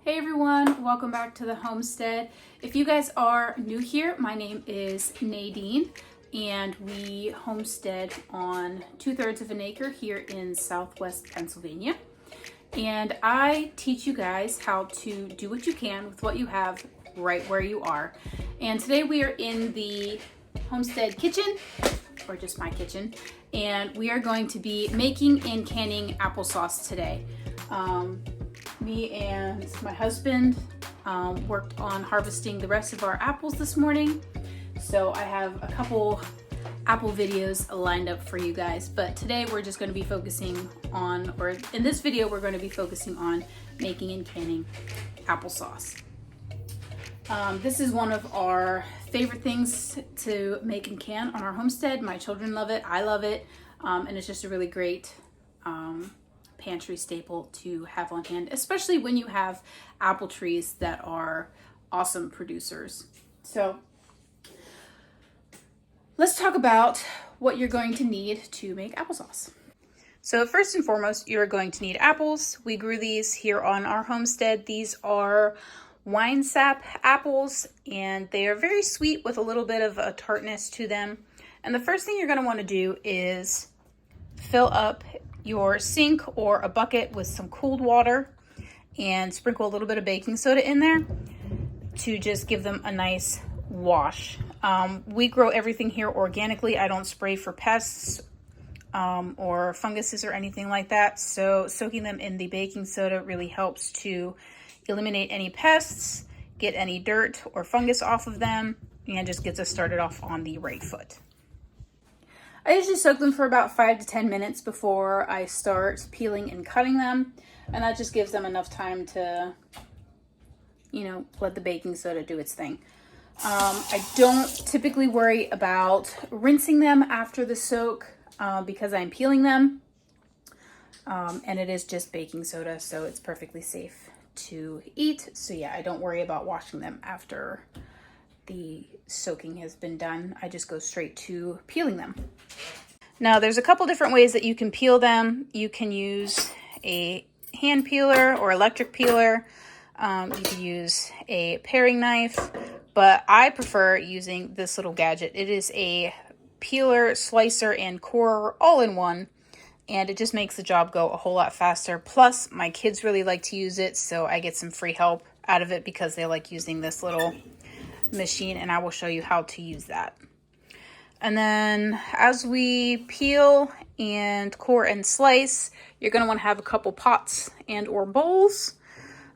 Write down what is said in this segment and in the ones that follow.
Hey everyone, welcome back to the homestead. If you guys are new here, my name is Nadine and we homestead on 2/3 of an acre here in Southwest Pennsylvania. And I teach you guys how to do what you can with what you have right where you are. And today we are in the homestead kitchen, or just my kitchen, and we are going to be making and canning applesauce today. Me and my husband worked on harvesting the rest of our apples this morning. So I have a couple apple videos lined up for you guys, but today we're just going to be focusing on, or in this video, we're going to be focusing on making and canning applesauce. This is one of our favorite things to make and can on our homestead. My children love it, I love it, and it's just a really great pantry staple to have on hand, especially when you have apple trees that are awesome producers. So let's talk about what you're going to need to make applesauce. So first and foremost, you're going to need apples. We grew these here on our homestead. These are wine sap apples, and they are very sweet with a little bit of a tartness to them. And the first thing you're going to want to do is fill up your sink or a bucket with some cooled water and sprinkle a little bit of baking soda in there to just give them a nice wash. We grow everything here organically. I don't spray for pests or funguses or anything like that. So soaking them in the baking soda really helps to eliminate any pests, get any dirt or fungus off of them, and just gets us started off on the right foot. I usually soak them for about 5 to 10 minutes before I start peeling and cutting them. And that just gives them enough time to, let the baking soda do its thing. I don't typically worry about rinsing them after the soak because I'm peeling them. And it is just baking soda, so it's perfectly safe to eat. So yeah, I don't worry about washing them after the soaking has been done. I just go straight to peeling them. Now there's a couple different ways that you can peel them. You can use a hand peeler or electric peeler. You can use a paring knife, but I prefer using this little gadget. It is a peeler, slicer, and corer all in one, and it just makes the job go a whole lot faster. Plus, my kids really like to use it, so I get some free help out of it because they like using this little machine, and I will show you how to use that. And then as we peel and core and slice, you're going to want to have a couple pots and or bowls.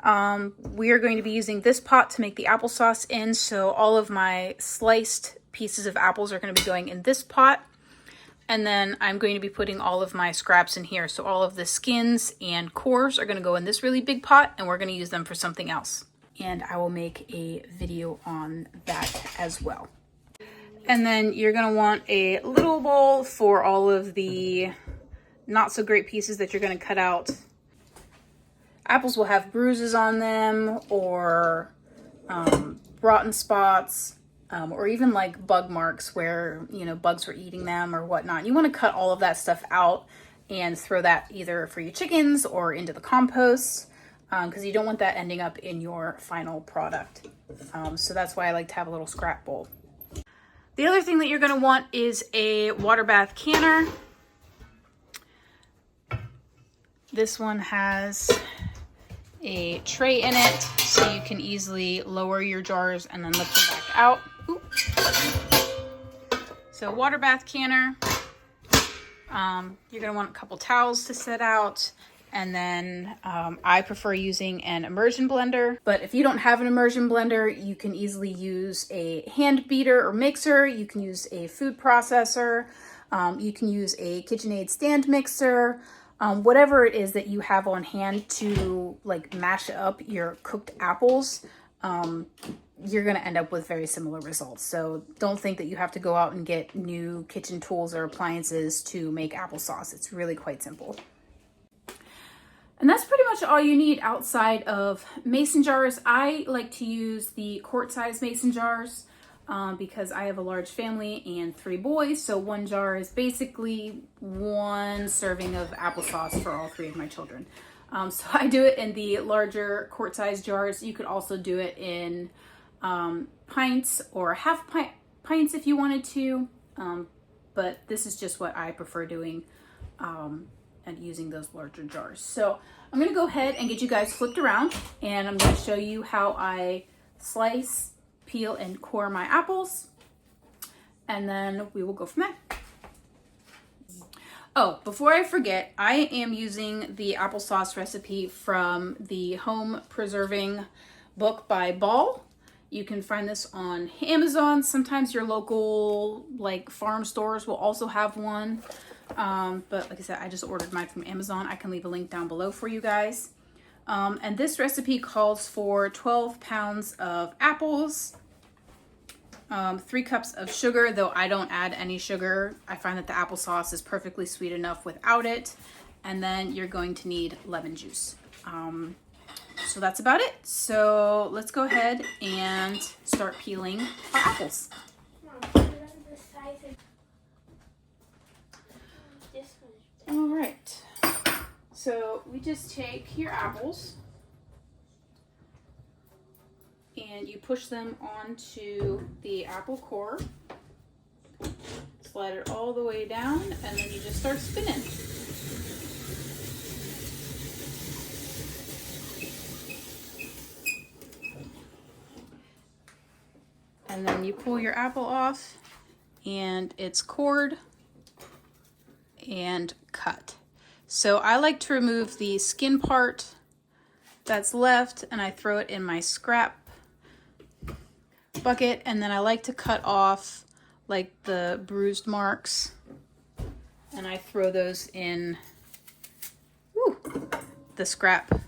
We are going to be using this pot to make the applesauce in, so all of my sliced pieces of apples are going to be going in this pot. And then I'm going to be putting all of my scraps in here. So all of the skins and cores are going to go in this really big pot, and we're going to use them for something else. And I will make a video on that as well. And then you're going to want a little bowl for all of the not so great pieces that you're going to cut out. Apples will have bruises on them, or rotten spots, or even like bug marks where, bugs were eating them or whatnot. You want to cut all of that stuff out and throw that either for your chickens or into the compost, because you don't want that ending up in your final product. So that's why I like to have a little scrap bowl. The other thing that you're going to want is a water bath canner. This one has a tray in it, so you can easily lower your jars and then lift them back out. Ooh. So water bath canner. You're going to want a couple towels to set out. And then I prefer using an immersion blender. But if you don't have an immersion blender, you can easily use a hand beater or mixer. You can use a food processor. You can use a KitchenAid stand mixer. Whatever it is that you have on hand to mash up your cooked apples, you're going to end up with very similar results. So don't think that you have to go out and get new kitchen tools or appliances to make applesauce. It's really quite simple. And that's pretty much all you need outside of mason jars. I like to use the quart-size mason jars because I have a large family and 3 boys. So 1 jar is basically 1 serving of applesauce for all 3 of my children. So I do it in the larger quart-sized jars. You could also do it in pints or half pints if you wanted to. But this is just what I prefer doing and using those larger jars. So I'm going to go ahead and get you guys flipped around, and I'm going to show you how I slice, peel, and core my apples, and then we will go from there. Oh, before I forget, I am using the applesauce recipe from the Home Preserving book by Ball. You can find this on Amazon. Sometimes your local like farm stores will also have one. But like I said, I just ordered mine from Amazon. I can leave a link down below for you guys. And this recipe calls for 12 pounds of apples, 3 cups of sugar, though I don't add any sugar. I find that the applesauce is perfectly sweet enough without it. And then you're going to need lemon juice. So that's about it. So let's go ahead and start peeling our apples. All right. So we just take your apples and you push them onto the apple core, slide it all the way down, and then you just start spinning. And then you pull your apple off and it's cored and cut. So I like to remove the skin part that's left and I throw it in my scrap bucket, and then I like to cut off like the bruised marks and I throw those in the scrap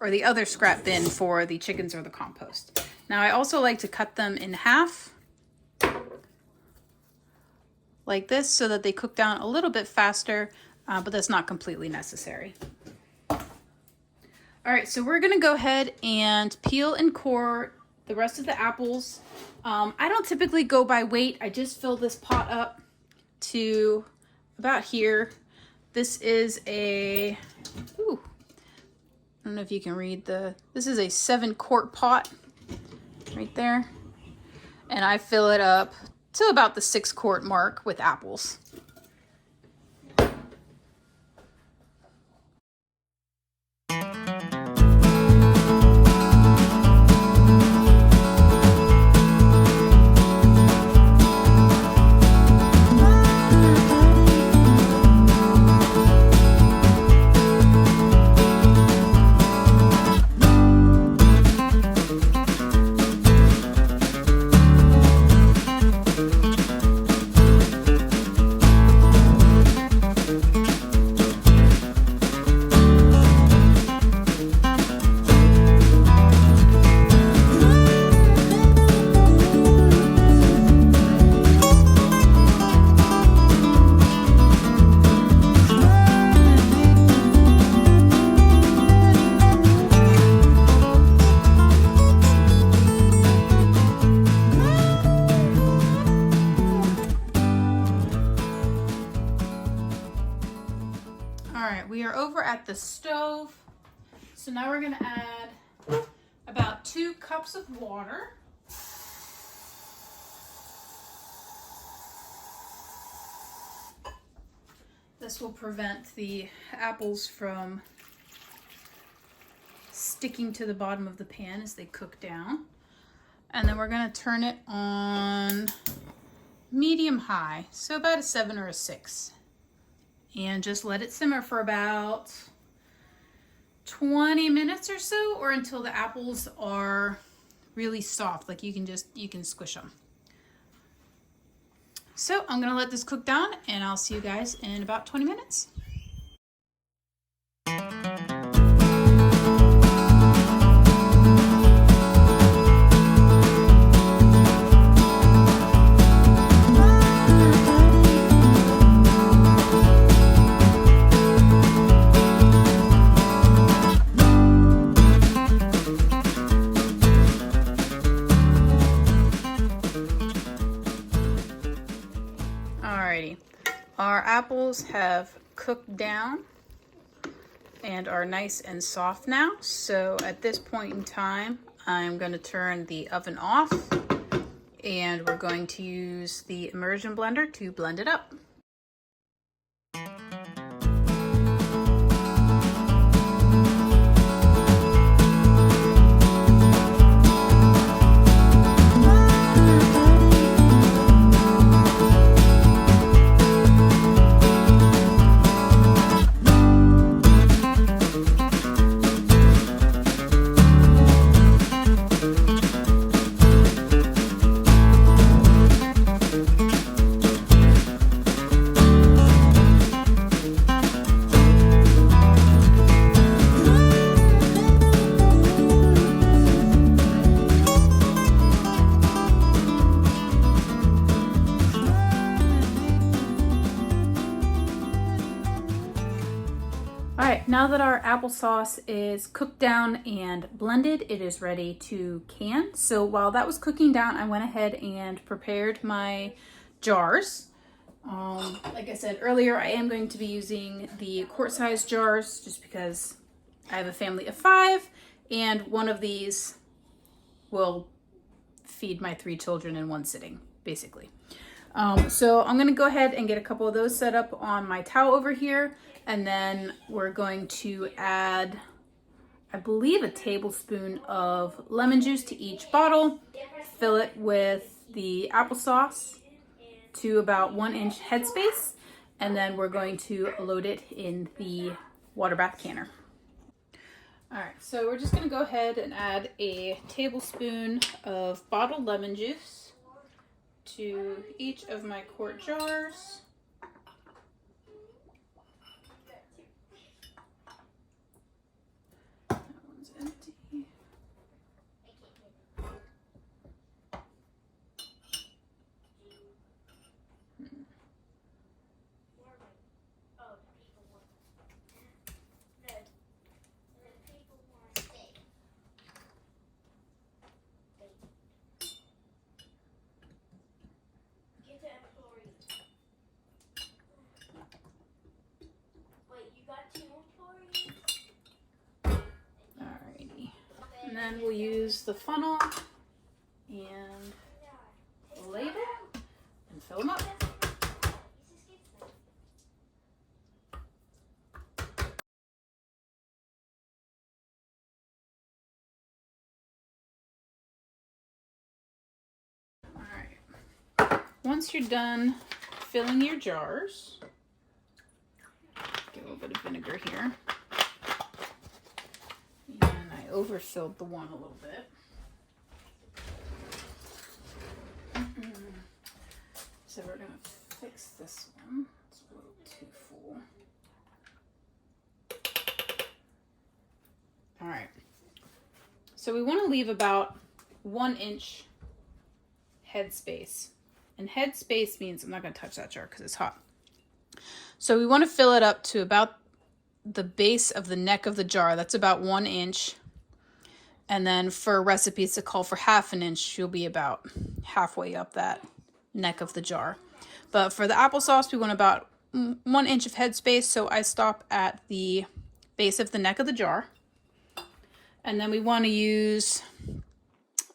or the other scrap bin for the chickens or the compost. Now I also like to cut them in half like this so that they cook down a little bit faster, but that's not completely necessary. All right, so we're gonna go ahead and peel and core the rest of the apples. I don't typically go by weight. I just fill this pot up to about here. This is a, I don't know if you can read this is a 7-quart pot right there. And I fill it up to about the 6-quart mark with apples. We are over at the stove. So now we're gonna add about 2 cups of water. This will prevent the apples from sticking to the bottom of the pan as they cook down. And then we're gonna turn it on medium high, so about a 7 or a 6. And just let it simmer for about 20 minutes or so, or until the apples are really soft, like you can squish them. So I'm gonna let this cook down and I'll see you guys in about 20 minutes. Our apples have cooked down and are nice and soft now. So at this point in time, I'm going to turn the oven off and we're going to use the immersion blender to blend it up. All right, now that our applesauce is cooked down and blended, it is ready to can. So while that was cooking down, I went ahead and prepared my jars. Like I said earlier, I am going to be using the quart-sized jars just because I have a family of 5 and one of these will feed my 3 children in one sitting, basically. So I'm gonna go ahead and get a couple of those set up on my towel over here. And then we're going to add, I believe, a tablespoon of lemon juice to each bottle. Fill it with the applesauce to about 1 inch headspace. And then we're going to load it in the water bath canner. All right, so we're just gonna go ahead and add a tablespoon of bottled lemon juice to each of my quart jars. Alrighty. And then we'll use the funnel and the label and fill them up. Alright. Once you're done filling your jars, get a little bit of vinegar here. And I overfilled the one a little bit. So we're going to fix this one. It's a little too full. All right. So we want to leave about 1 inch head space. And head space means, I'm not going to touch that jar because it's hot. So we want to fill it up to about the base of the neck of the jar. That's about 1 inch. And then for recipes to call for 1/2 inch, you'll be about halfway up that neck of the jar. But for the applesauce, we want about 1 inch of headspace. So I stop at the base of the neck of the jar. And then we want to use,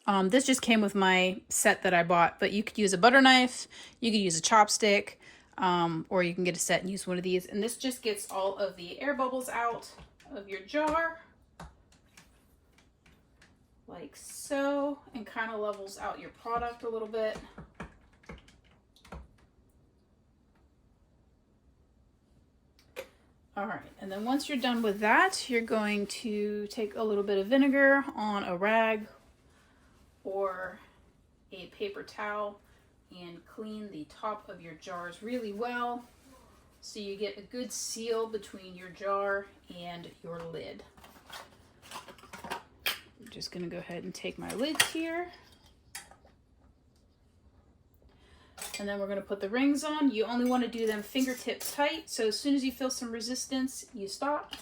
this just came with my set that I bought, but you could use a butter knife, you could use a chopstick, or you can get a set and use one of these. And this just gets all of the air bubbles out of your jar, like so, and kind of levels out your product a little bit. All right, and then once you're done with that, you're going to take a little bit of vinegar on a rag or a paper towel and clean the top of your jars really well so you get a good seal between your jar and your lid. I'm just gonna go ahead and take my lids here. And then we're going to put the rings on. You only want to do them fingertip tight. So as soon as you feel some resistance, you stop.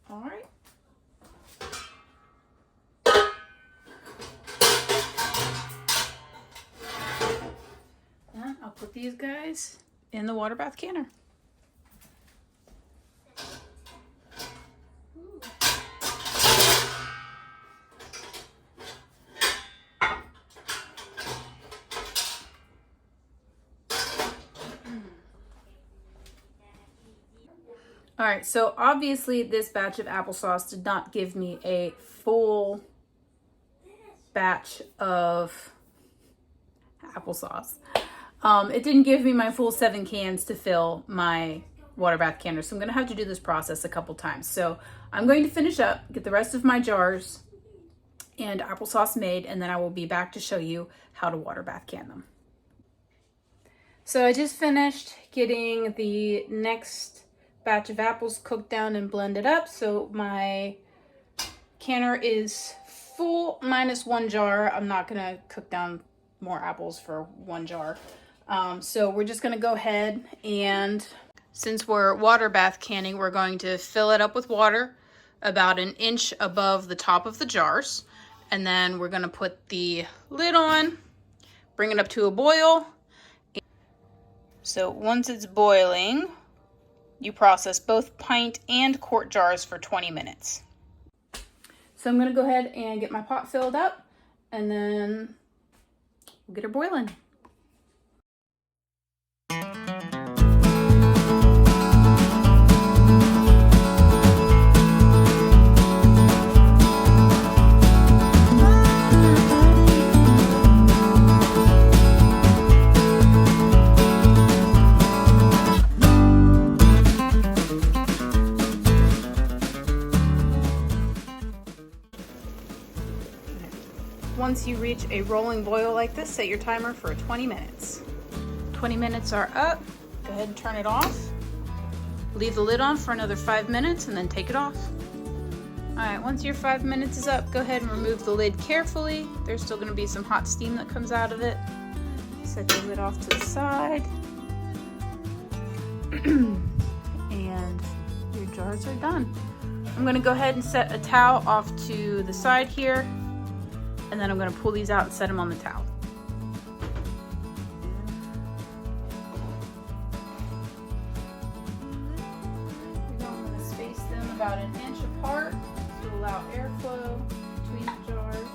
All right. And I'll put these guys in the water bath canner. All right, so obviously this batch of applesauce did not give me a full batch of applesauce. It didn't give me my full 7 cans to fill my water bath canner, so I'm gonna have to do this process a couple times. So I'm going to finish up, get the rest of my jars and applesauce made, and then I will be back to show you how to water bath can them. So I just finished getting the next batch of apples cooked down and blended up. So my canner is full minus 1 jar. I'm not gonna cook down more apples for 1 jar. So we're just gonna go ahead, and since we're water bath canning, we're going to fill it up with water about 1 inch above the top of the jars. And then we're gonna put the lid on, bring it up to a boil. So once it's boiling, you process both pint and quart jars for 20 minutes. So I'm gonna go ahead and get my pot filled up, and then we'll get her boiling. Once you reach a rolling boil like this, set your timer for 20 minutes. 20 minutes are up. Go ahead and turn it off. Leave the lid on for another 5 minutes and then take it off. All right, once your 5 minutes is up, go ahead and remove the lid carefully. There's still gonna be some hot steam that comes out of it. Set the lid off to the side. And your jars are done. I'm gonna go ahead and set a towel off to the side here. And then I'm going to pull these out and set them on the towel. I'm going to space them about 1 inch apart to allow airflow between the jars.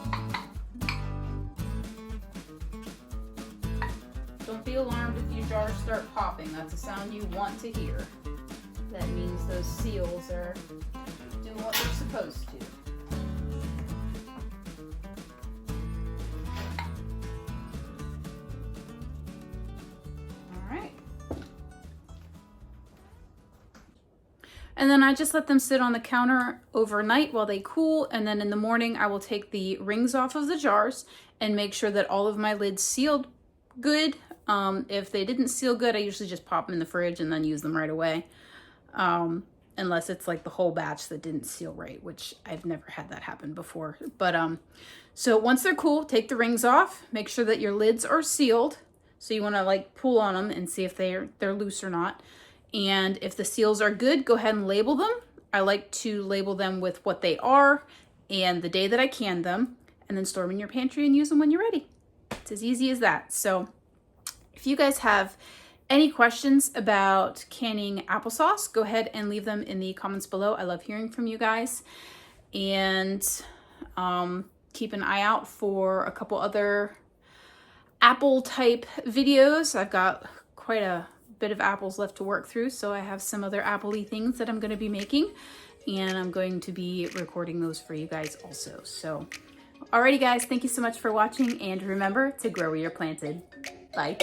Don't be alarmed if your jars start popping. That's a sound you want to hear. That means those seals are doing what they're supposed to. And then I just let them sit on the counter overnight while they cool. And then in the morning, I will take the rings off of the jars and make sure that all of my lids sealed good. If they didn't seal good, I usually just pop them in the fridge and then use them right away. Unless it's like the whole batch that didn't seal right, which I've never had that happen before. But so once they're cool, take the rings off, make sure that your lids are sealed. So you wanna like pull on them and see if they're loose or not. And if the seals are good, go ahead and label them. I like to label them with what they are and the day that I canned them, and then store them in your pantry and use them when you're ready. It's as easy as that. So if you guys have any questions about canning applesauce, go ahead and leave them in the comments below. I love hearing from you guys. And keep an eye out for a couple other apple type videos. I've got quite a bit of apples left to work through, so I have some other apple-y things that I'm going to be making, and I'm going to be recording those for you guys also. So alrighty guys, thank you so much for watching, and remember to grow where you're planted. Bye.